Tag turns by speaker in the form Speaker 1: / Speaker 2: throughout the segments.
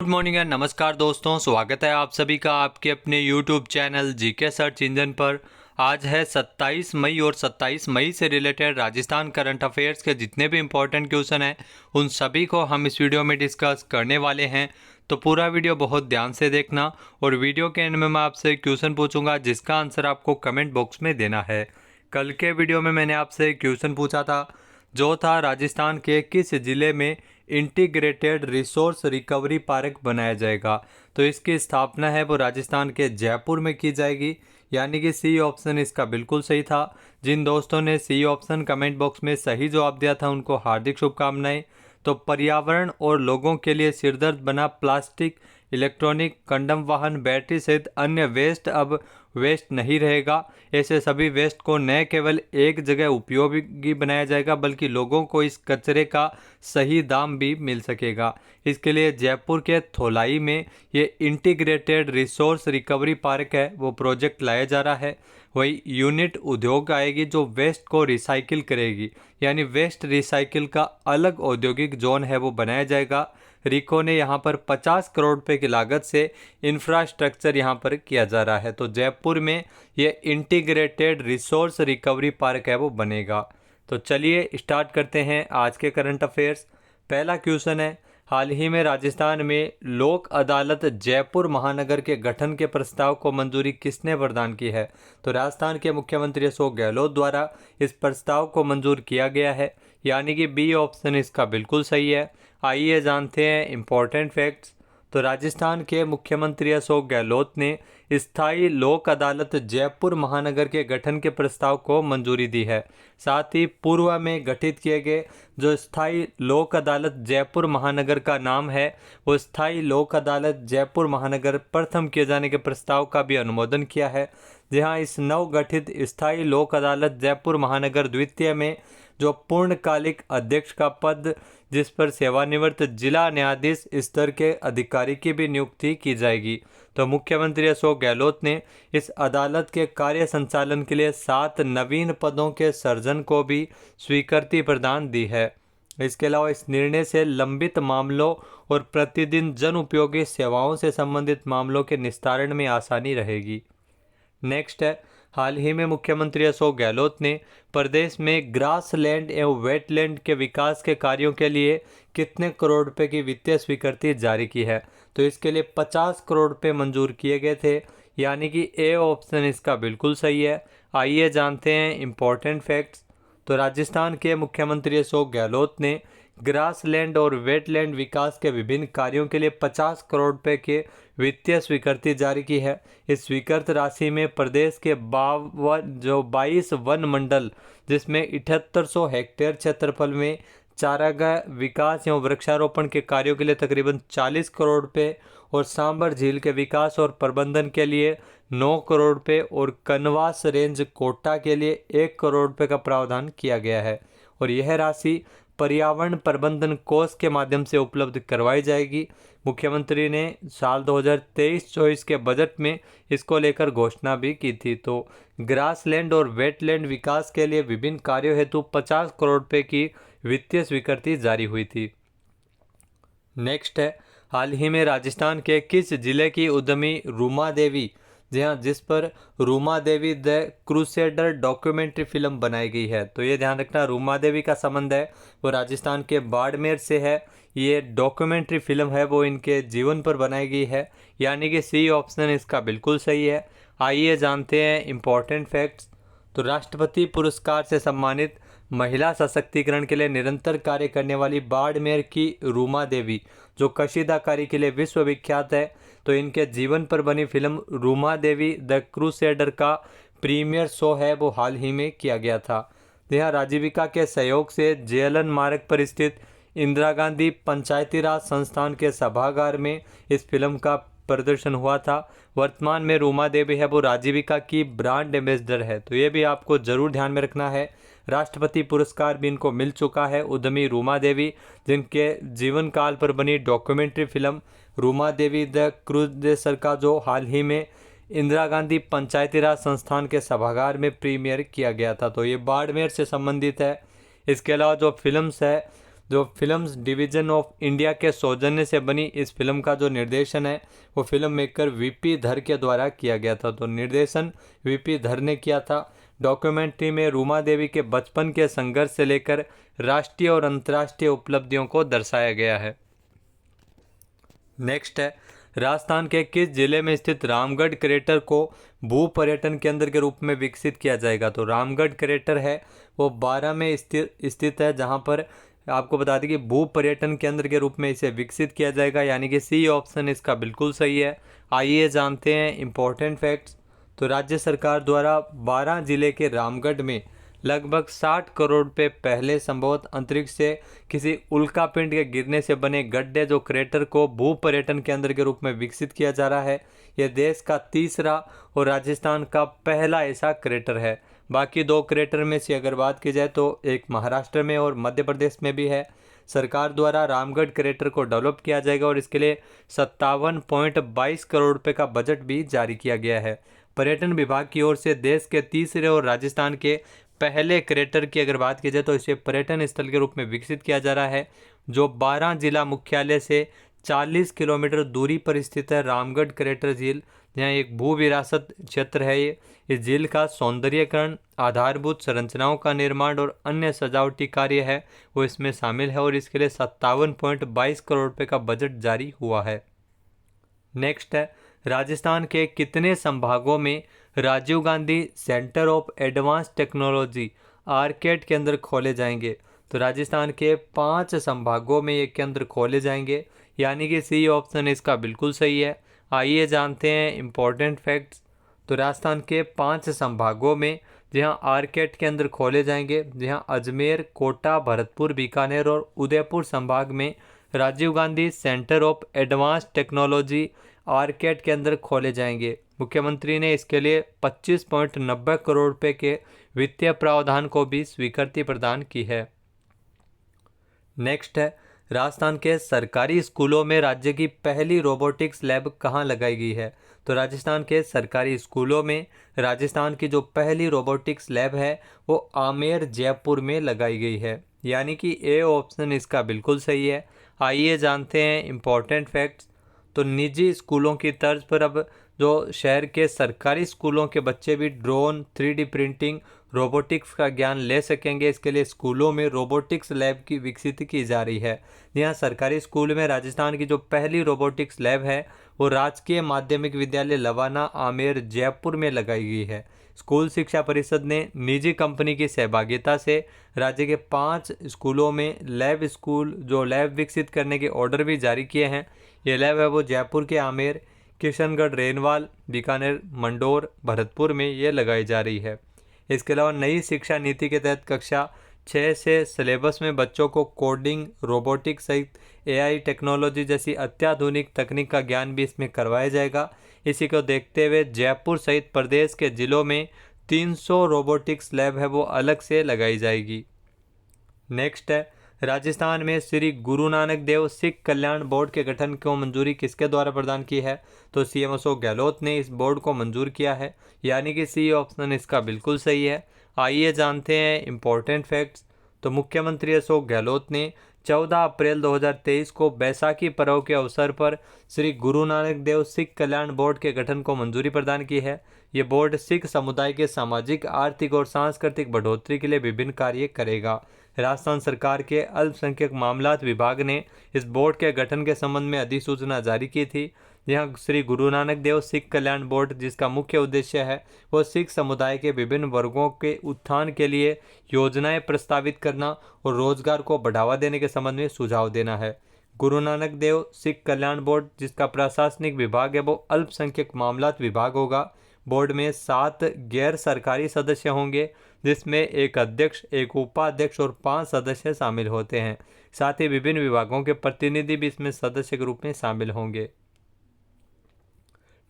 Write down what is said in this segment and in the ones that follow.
Speaker 1: Morning and नमस्कार दोस्तों, स्वागत है आप सभी का आपके अपने YouTube channel GK search engine पर। आज है 27 मई और 27 मई से रिलेटेड राजस्थान करंट अफेयर्स के जितने भी इम्पोर्टेंट क्वेश्चन हैं उन सभी को हम इस वीडियो में डिस्कस करने वाले हैं। तो पूरा वीडियो बहुत ध्यान से देखना और वीडियो के एंड में मैं आपसे क्वेश्चन पूछूंगा जिसका आंसर आपको कमेंट बॉक्स में देना है। कल के वीडियो में मैंने आपसे क्वेश्चन पूछा था जो था राजस्थान के किस ज़िले में इंटीग्रेटेड रिसोर्स रिकवरी पार्क बनाया जाएगा। तो इसकी स्थापना है वो राजस्थान के जयपुर में की जाएगी, यानी कि सी ऑप्शन इसका बिल्कुल सही था। जिन दोस्तों ने सी ऑप्शन कमेंट बॉक्स में सही जवाब दिया था उनको हार्दिक शुभकामनाएं। तो पर्यावरण और लोगों के लिए सिरदर्द बना प्लास्टिक, इलेक्ट्रॉनिक, कंडम वाहन, बैटरी सहित अन्य वेस्ट अब वेस्ट नहीं रहेगा। ऐसे सभी वेस्ट को न केवल एक जगह उपयोगी बनाया जाएगा बल्कि लोगों को इस कचरे का सही दाम भी मिल सकेगा। इसके लिए जयपुर के थोलाई में ये इंटीग्रेटेड रिसोर्स रिकवरी पार्क है वो प्रोजेक्ट लाया जा रहा है। वही यूनिट उद्योग आएगी जो वेस्ट को रिसाइकिल करेगी, यानी वेस्ट रिसाइकिल का अलग औद्योगिक जोन है वो बनाया जाएगा। रिको ने यहाँ पर 50 करोड़ रुपए की लागत से इंफ्रास्ट्रक्चर यहाँ पर किया जा रहा है। तो जयपुर में ये इंटीग्रेटेड रिसोर्स रिकवरी पार्क है वो बनेगा। तो चलिए स्टार्ट करते हैं आज के करंट अफेयर्स। पहला क्वेश्चन है, हाल ही में राजस्थान में लोक अदालत जयपुर महानगर के गठन के प्रस्ताव को मंजूरी किसने प्रदान की है। तो राजस्थान के मुख्यमंत्री अशोक गहलोत द्वारा इस प्रस्ताव को मंजूर किया गया है, यानी कि बी ऑप्शन इसका बिल्कुल सही है। आइए जानते हैं इम्पोर्टेंट फैक्ट्स। तो राजस्थान के मुख्यमंत्री अशोक गहलोत ने स्थायी लोक अदालत जयपुर महानगर के गठन के प्रस्ताव को मंजूरी दी है। साथ ही पूर्व में गठित किए गए जो स्थायी लोक अदालत जयपुर महानगर का नाम है वो स्थायी लोक अदालत जयपुर महानगर प्रथम किए जाने के प्रस्ताव का भी अनुमोदन किया है। जहां इस नवगठित स्थायी लोक अदालत जयपुर महानगर द्वितीय में जो पूर्णकालिक अध्यक्ष का पद जिस पर सेवानिवृत्त जिला न्यायाधीश स्तर के अधिकारी की भी नियुक्ति की जाएगी। तो मुख्यमंत्री अशोक गहलोत ने इस अदालत के कार्य संचालन के लिए 7 नवीन पदों के सृजन को भी स्वीकृति प्रदान दी है। इसके अलावा इस निर्णय से लंबित मामलों और प्रतिदिन जन उपयोगी सेवाओं से संबंधित मामलों के निस्तारण में आसानी रहेगी। नेक्स्ट है, हाल ही में मुख्यमंत्री अशोक गहलोत ने प्रदेश में ग्रास लैंड एवं वेटलैंड के विकास के कार्यों के लिए कितने करोड़ रुपए की वित्तीय स्वीकृति जारी की है। तो इसके लिए 50 करोड़ रुपए मंजूर किए गए थे, यानी कि ए ऑप्शन इसका बिल्कुल सही है। आइए जानते हैं इम्पोर्टेंट फैक्ट्स। तो राजस्थान के मुख्यमंत्री अशोक गहलोत ने ग्रासलैंड और वेटलैंड विकास के विभिन्न कार्यों के लिए 50 करोड़ रुपए के वित्तीय स्वीकृति जारी की है। इस स्वीकृत राशि में प्रदेश के 22 वन मंडल जिसमें 7800 हेक्टेयर क्षेत्रफल में चारागाह विकास एवं वृक्षारोपण के कार्यों के लिए तकरीबन 40 करोड़ रुपए और सांबर झील के विकास और प्रबंधन के लिए 9 करोड़ रुपए और कनवास रेंज कोटा के लिए 1 करोड़ रुपए का प्रावधान किया गया है। और यह राशि पर्यावरण प्रबंधन कोष के माध्यम से उपलब्ध करवाई जाएगी। मुख्यमंत्री ने साल 2023-24 के बजट में इसको लेकर घोषणा भी की थी। तो ग्रासलैंड और वेटलैंड विकास के लिए विभिन्न कार्यों हेतु 50 करोड़ रुपए की वित्तीय स्वीकृति जारी हुई थी। नेक्स्ट है, हाल ही में राजस्थान के किस जिले की उद्यमी रूमा देवी जिस पर Ruma Devi the crusader documentary film बनाई गई है। तो ये ध्यान रखना, रूमा देवी का संबंध है वो राजस्थान के बाड़मेर से है। ये डॉक्यूमेंट्री फिल्म है वो इनके जीवन पर बनाई गई है, यानी कि सी ऑप्शन इसका बिल्कुल सही है। आइए जानते हैं इम्पोर्टेंट फैक्ट्स। तो राष्ट्रपति पुरस्कार से सम्मानित महिला सशक्तिकरण के लिए निरंतर कार्य करने वाली बाड़मेर की रूमा देवी जो कशीदाकारी के लिए विश्वविख्यात है, तो इनके जीवन पर बनी film Ruma Devi the crusader का प्रीमियर शो है वो हाल ही में किया गया था। यह राजीविका के सहयोग से जेएलएन मार्ग पर स्थित इंदिरा गांधी पंचायती राज संस्थान के सभागार में इस फिल्म का प्रदर्शन हुआ था। वर्तमान में रूमा देवी है वो राजीविका की ब्रांड एम्बेसडर है। तो ये भी आपको जरूर ध्यान में रखना है। राष्ट्रपति पुरस्कार भी इनको मिल चुका है उद्यमी रूमा देवी, जिनके जीवन काल पर बनी documentary film Ruma Devi the crusader का जो हाल ही में इंदिरा गांधी पंचायती राज संस्थान के सभागार में प्रीमियर किया गया था। तो ये बाड़मेर से संबंधित है। इसके अलावा जो फिल्म्स है जो फिल्म्स डिवीज़न ऑफ इंडिया के सौजन्य से बनी इस फिल्म का जो निर्देशन है वो फिल्म मेकर वीपी धर के द्वारा किया गया था। तो निर्देशन वीपी धर ने किया था। डॉक्यूमेंट्री में रूमा देवी के बचपन के संघर्ष से लेकर राष्ट्रीय और अंतर्राष्ट्रीय उपलब्धियों को दर्शाया गया है। नेक्स्ट है, राजस्थान के किस जिले में स्थित रामगढ़ क्रेटर को भू पर्यटन केंद्र के रूप में विकसित किया जाएगा। तो रामगढ़ क्रेटर है वो 12 में स्थित है, जहां पर आपको बता दें कि भू पर्यटन केंद्र के रूप में इसे विकसित किया जाएगा, यानी कि सी ऑप्शन इसका बिल्कुल सही है। आइए जानते हैं इंपॉर्टेंट फैक्ट्स। तो राज्य सरकार द्वारा 12 जिले के रामगढ़ में लगभग 60 करोड़ रुपए पहले संभवतः अंतरिक्ष से किसी उल्कापिंड के गिरने से बने गड्ढे जो क्रेटर को भू पर्यटन केंद्र के रूप में विकसित किया जा रहा है। यह देश का तीसरा और राजस्थान का पहला ऐसा क्रेटर है। बाकी 2 क्रेटर में से अगर बात की जाए तो एक महाराष्ट्र में और मध्य प्रदेश में भी है। सरकार द्वारा रामगढ़ क्रेटर को डेवलप किया जाएगा और इसके लिए 57.22 करोड़ रुपए का बजट भी जारी किया गया है। पर्यटन विभाग की ओर से देश के तीसरे और राजस्थान के पहले क्रेटर की अगर बात की जाए तो इसे पर्यटन स्थल के रूप में विकसित किया जा रहा है, जो 12 जिला मुख्यालय से 40 किलोमीटर दूरी पर स्थित है। रामगढ़ क्रेटर झील यहाँ एक भू विरासत क्षेत्र है। ये इस झील का सौंदर्यीकरण, आधारभूत संरचनाओं का निर्माण और अन्य सजावटी कार्य है वो इसमें शामिल है और इसके लिए 57.22 करोड़ रुपए का बजट जारी हुआ है। नेक्स्ट है, राजस्थान के कितने संभागों में Rajiv Gandhi centre of advance technology arcade केंद्र खोले जाएंगे। तो राजस्थान के 5 संभागों में ये केंद्र खोले जाएंगे, यानी कि सी ऑप्शन इसका बिल्कुल सही है। आइए जानते हैं इंपॉर्टेंट फैक्ट्स। तो राजस्थान के 5 संभागों में जहाँ आर्केड केंद्र खोले जाएंगे, जहाँ अजमेर, कोटा, भरतपुर, बीकानेर और उदयपुर संभाग में Rajiv Gandhi centre of advance technology arcade केंद्र खोले जाएंगे। मुख्यमंत्री ने इसके लिए 25.90 करोड़ रुपए के वित्तीय प्रावधान को भी स्वीकृति प्रदान की है। नेक्स्ट है, राजस्थान के सरकारी स्कूलों में राज्य की पहली रोबोटिक्स लैब कहाँ लगाई गई है। तो राजस्थान के सरकारी स्कूलों में राजस्थान की जो पहली रोबोटिक्स लैब है वो आमेर, जयपुर में लगाई गई है, यानी कि ए ऑप्शन इसका बिल्कुल सही है। आइए जानते हैं इंपॉर्टेंट फैक्ट्स। तो निजी स्कूलों की तर्ज पर अब जो शहर के सरकारी स्कूलों के बच्चे भी ड्रोन, 3D प्रिंटिंग, रोबोटिक्स का ज्ञान ले सकेंगे। इसके लिए स्कूलों में रोबोटिक्स लैब की विकसित की जा रही है। यहाँ सरकारी स्कूल में राजस्थान की जो पहली रोबोटिक्स लैब है वो राजकीय माध्यमिक विद्यालय लवाना, आमेर, जयपुर में लगाई गई है। स्कूल शिक्षा परिषद ने निजी कंपनी की सहभागिता से राज्य के 5 स्कूलों में लैब विकसित करने के ऑर्डर भी जारी किए हैं। ये लैब है वो जयपुर के आमेर, किशनगढ़, रेनवाल, बीकानेर, मंडोर, भरतपुर में ये लगाई जा रही है। इसके अलावा नई शिक्षा नीति के तहत कक्षा 6 से सिलेबस में बच्चों को कोडिंग, रोबोटिक्स सहित AI टेक्नोलॉजी जैसी अत्याधुनिक तकनीक का ज्ञान भी इसमें करवाया जाएगा। इसी को देखते हुए जयपुर सहित प्रदेश के जिलों में 300 रोबोटिक्स लैब है वो अलग से लगाई जाएगी। नेक्स्ट है, राजस्थान में श्री गुरु नानक देव सिख कल्याण बोर्ड के गठन को मंजूरी किसके द्वारा प्रदान की है। तो CM अशोक गहलोत ने इस बोर्ड को मंजूर किया है, यानी कि सी ऑप्शन इसका बिल्कुल सही है। आइए जानते हैं इंपॉर्टेंट फैक्ट्स। तो मुख्यमंत्री अशोक गहलोत ने 14 अप्रैल 2023 को बैसाखी पर्व के अवसर पर श्री गुरु नानक देव सिख कल्याण बोर्ड के गठन को मंजूरी प्रदान की है। ये बोर्ड सिख समुदाय के सामाजिक, आर्थिक और सांस्कृतिक बढ़ोतरी के लिए विभिन्न कार्य करेगा। राजस्थान सरकार के अल्पसंख्यक मामलात विभाग ने इस बोर्ड के गठन के संबंध में अधिसूचना जारी की थी। यहाँ श्री गुरु नानक देव सिख कल्याण बोर्ड जिसका मुख्य उद्देश्य है वो सिख समुदाय के विभिन्न वर्गों के उत्थान के लिए योजनाएं प्रस्तावित करना और रोजगार को बढ़ावा देने के संबंध में सुझाव देना है। गुरु नानक देव सिख कल्याण बोर्ड जिसका प्रशासनिक विभाग है वो अल्पसंख्यक मामलात विभाग होगा। बोर्ड में 7 गैर सरकारी सदस्य होंगे, जिसमें एक अध्यक्ष, एक उपाध्यक्ष और 5 सदस्य शामिल होते हैं। साथ ही विभिन्न विभागों के प्रतिनिधि भी इसमें सदस्य के रूप में शामिल होंगे।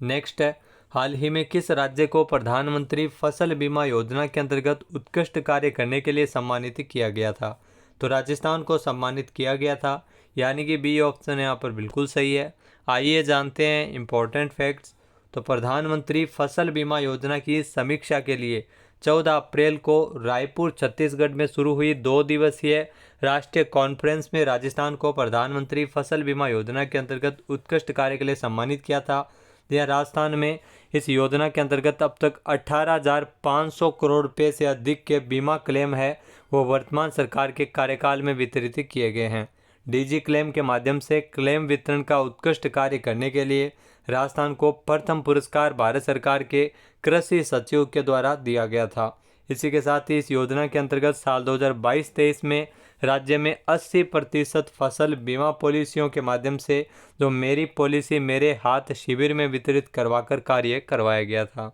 Speaker 1: नेक्स्ट है, हाल ही में किस राज्य को प्रधानमंत्री फसल बीमा योजना के अंतर्गत उत्कृष्ट कार्य करने के लिए सम्मानित किया गया था। तो राजस्थान को सम्मानित किया गया था, यानी कि बी ऑप्शन यहाँ पर बिल्कुल सही है। आइए जानते हैं इंपॉर्टेंट फैक्ट्स। तो प्रधानमंत्री फसल बीमा योजना की समीक्षा के लिए 14 अप्रैल को रायपुर छत्तीसगढ़ में शुरू हुई 2 दिवसीय राष्ट्रीय कॉन्फ्रेंस में राजस्थान को प्रधानमंत्री फसल बीमा योजना के अंतर्गत उत्कृष्ट कार्य के लिए सम्मानित किया था। यह राजस्थान में इस योजना के अंतर्गत अब तक 18,500 करोड़ रुपये से अधिक के बीमा क्लेम है वो वर्तमान सरकार के कार्यकाल में वितरित किए गए हैं। डीजी क्लेम के माध्यम से क्लेम वितरण का उत्कृष्ट कार्य करने के लिए राजस्थान को प्रथम पुरस्कार भारत सरकार के कृषि सचिव के द्वारा दिया गया था। इसी के साथ ही इस योजना के अंतर्गत साल 2022-23 में राज्य में 80% फसल बीमा पॉलिसियों के माध्यम से जो मेरी पॉलिसी मेरे हाथ शिविर में वितरित करवाकर कार्य करवाया गया था।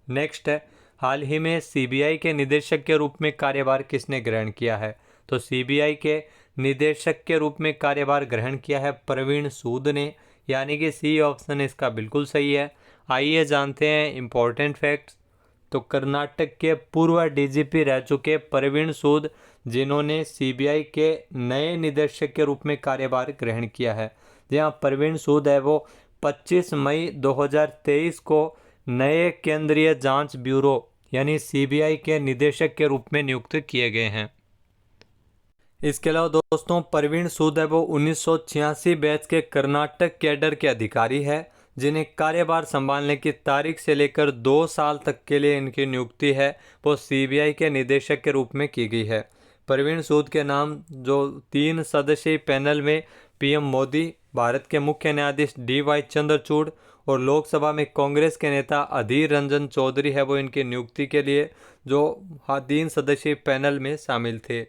Speaker 1: नेक्स्ट है, हाल ही में सीबीआई के निदेशक के रूप में कार्यभार किसने ग्रहण किया है? तो सीबीआई के निदेशक के रूप में कार्यभार ग्रहण किया है प्रवीण सूद ने, यानी कि सी ऑप्शन इसका बिल्कुल सही है। आइए जानते हैं इम्पोर्टेंट फैक्ट्स। तो कर्नाटक के पूर्व डीजीपी रह चुके प्रवीण सूद जिन्होंने सीबीआई के नए निदेशक के रूप में कार्यभार ग्रहण किया है। जहाँ प्रवीण सूद है वो 25 मई 2023 को नए केंद्रीय जांच ब्यूरो यानी सीबीआई के निदेशक के रूप में नियुक्त किए गए हैं। इसके अलावा दोस्तों प्रवीण सूद है वो 1986 बैच के कर्नाटक कैडर के अधिकारी है जिन्हें कार्यभार संभालने की तारीख से लेकर 2 साल तक के लिए इनकी नियुक्ति है वो सीबीआई के निदेशक के रूप में की गई है। प्रवीण सूद के नाम जो 3 सदस्यीय पैनल में पीएम मोदी, भारत के मुख्य न्यायाधीश DY चंद्रचूड़ और लोकसभा में कांग्रेस के नेता अधीर रंजन चौधरी है वो इनकी नियुक्ति के लिए जो 3 सदस्यीय पैनल में शामिल थे।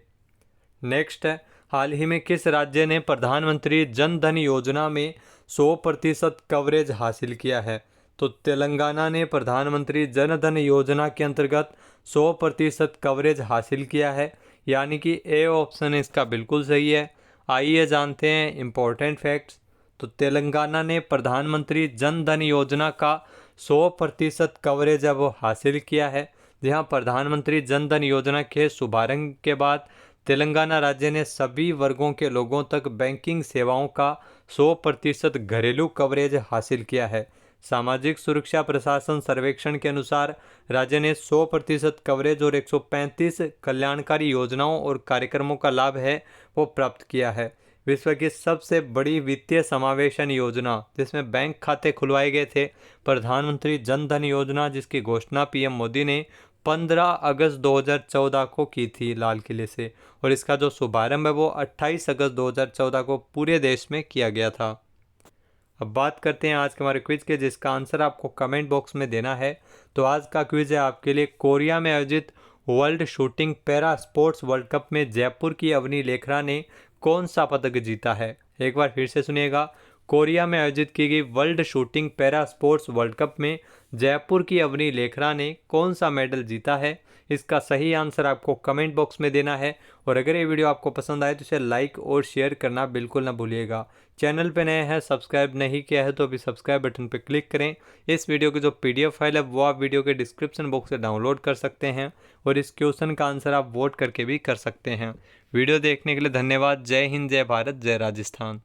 Speaker 1: नेक्स्ट है, हाल ही में किस राज्य ने प्रधानमंत्री जन धन योजना में 100% कवरेज हासिल किया है? तो तेलंगाना ने प्रधानमंत्री जन धन योजना के अंतर्गत 100% कवरेज हासिल किया है, यानी कि ए ऑप्शन इसका बिल्कुल सही है। आइए जानते हैं इम्पोर्टेंट फैक्ट्स। तो तेलंगाना ने प्रधानमंत्री जन धन योजना का 100% कवरेज अब हासिल किया है। जहां प्रधानमंत्री जन धन योजना के शुभारंभ के बाद तेलंगाना राज्य ने सभी वर्गों के लोगों तक बैंकिंग सेवाओं का 100% घरेलू कवरेज हासिल किया है। सामाजिक सुरक्षा प्रशासन सर्वेक्षण के अनुसार राज्य ने 100% कवरेज और 135 कल्याणकारी योजनाओं और कार्यक्रमों का लाभ है वो प्राप्त किया है। विश्व की सबसे बड़ी वित्तीय समावेशन योजना जिसमें बैंक खाते खुलवाए गए थे प्रधानमंत्री जन धन योजना, जिसकी घोषणा पीएम मोदी ने 15 अगस्त 2014 को की थी लाल किले से, और इसका जो शुभारंभ है वो 28 अगस्त 2014 को पूरे देश में किया गया था। अब बात करते हैं आज के हमारे क्विज के, जिसका आंसर आपको कमेंट बॉक्स में देना है। तो आज का क्विज है आपके लिए, कोरिया में आयोजित world shooting para sports world cup में जयपुर की अवनी लेखरा ने कौन सा पदक जीता है? एक बार फिर से सुनिएगा। कोरिया में आयोजित की गई world shooting para sports world cup में जयपुर की अवनी लेखरा ने कौन सा मेडल जीता है? इसका सही आंसर आपको कमेंट बॉक्स में देना है। और अगर ये वीडियो आपको पसंद आए तो इसे लाइक और शेयर करना बिल्कुल ना भूलिएगा। चैनल पे नए हैं, सब्सक्राइब नहीं किया है तो अभी सब्सक्राइब बटन पर क्लिक करें। इस वीडियो की जो PDF फाइल है वो आप वीडियो के डिस्क्रिप्शन बॉक्स से डाउनलोड कर सकते हैं और इस क्वेश्चन का आंसर आप वोट करके भी कर सकते हैं। वीडियो देखने के लिए धन्यवाद। जय हिंद, जय भारत, जय राजस्थान।